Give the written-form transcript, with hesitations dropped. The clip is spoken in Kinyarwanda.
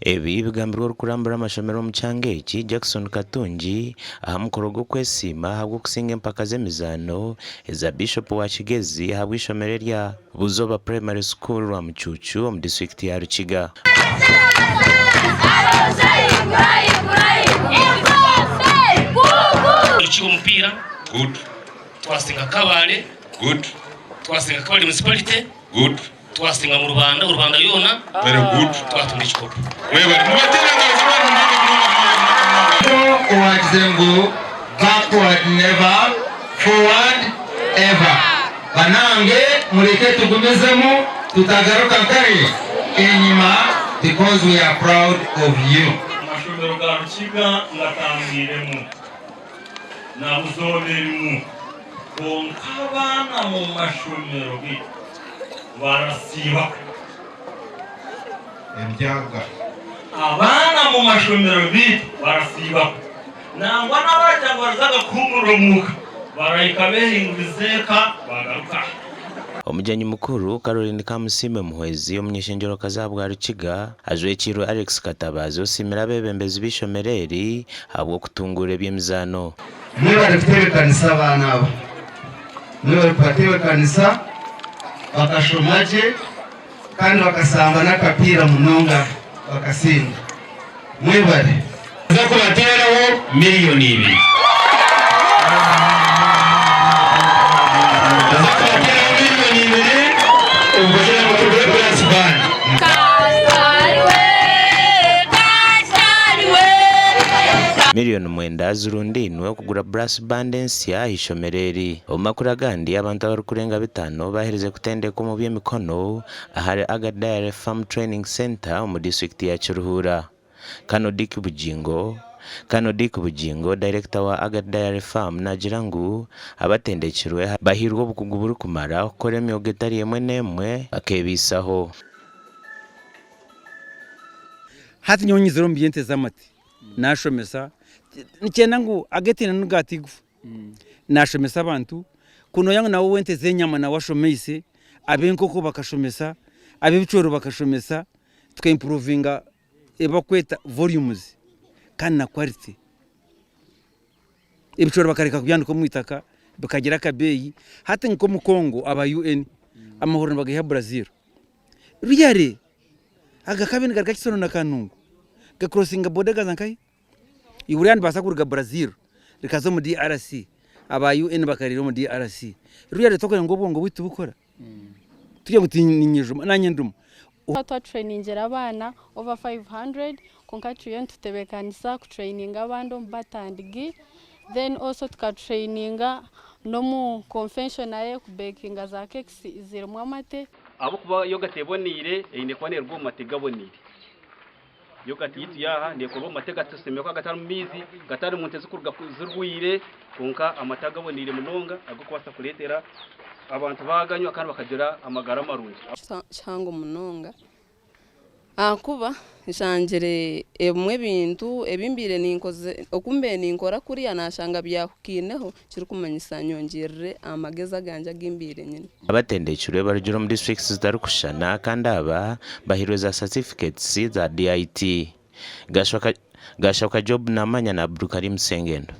Ebi bigambirwa kurambura amashomero mu Kyangeki Jackson Katungi aha mukoro gwo kwesima habwo kusinga empaka z'emizano eza Bishop wa Kigezi habwo ishomero lya Buzoba Primary School wa Mucucu mu district ya Rukiga. Uchiwo mpira good, twasinga Kabale good, twasinga Kabale municipality good, twasinga mu Rubanda yona very good, twatunda ikikopo backward never, forward ever. Banange mureke tugumezemo tutagaruka kare enyuma because we are proud of you. Amashomero ga Rukiga ngatambiremo na Buzoberimo konkabana mu mashomero gi barasiba Ebyaga abana mu mashomero bi barasiba nangwa n'abaja barazaga kumurumuka barayika behingizeka bagaruka. Omujanyi mukuru Caroline Kamusime Muhwezi omunyeshenjero kazabwa Rukiga ajwekiro Alex Katabazi osimira bebembezi bishomereri habwo kutungura ebyemizano. Mwe bari kutebekanisa abana abo, mwe bari kubatebekanisa bakashomaje kandi bakasamba n'akapira munonga bakasinda. Mwe bari za kubateraho miliyoni 2. Miliyoni 9 zirundinwe kugura brass band ensya ishomereri. Omakuru gandi abantu abari kurenga 5 bahereze kutendeka mu by'emikono ahari Agadare Farm Training Center mu district ya Kiruhura. Kano Dick Bugingo director wa Agadare Farm nagirangu abatendekirwe bahirwa obukugu buri kumara okora emyogo etari emwe n'emwe akebisaho. Hati nyonyizero mbyente zamati nashomesa nikyenda ngu agetina nugatigu nashomesa abantu kuno yangu nawo wente zenyama na washomeise abenkoko bakashomesa abebicoro bakashomesa tukaimprovinga ebakweta volumes kandi na quality ibicoro bakareka kubyandika mu itaka bakagira kabeyi hati nko mu Kongo aba UN amahoro bagaha Brazil ruyare agakabini garga kisono na kanungu ga crossinga bodega zankai iwuriandi basakurga Brazil rikazo mu DRC aba UN bakariro mu DRC ruyare tokore ngo bongo bitu bukora tujye gutinyijuma nanyenduma Twa training abana over 500 konkatuye tutebekanisa ku training abando batandigi then also tuka traininga no mu conventional ku baking za cakes ziri mu amate abo kuba yoga tebonire ine kwane rwo mategabonire yoga titu yaha ne ko matega tuseme ko gatari mizi gatari munteze kurga zirwire konka amatagabonire munonga agukwasa kuletera abantu baganywa kandi bakagira amagara marungi cyangwa munonga akuba nshangire emwe bintu ebimbire ninkoze okumbe ninkora kuri yanashanga byakukineho kiri kumanyisa nyongirire amageza ganja gimbire nyine abatendekirwe barujuro mu districts zitarukushana kandi aba bahirwe za certificates za DIT Gashoka Job namanya na Abdulkarim Sengendo.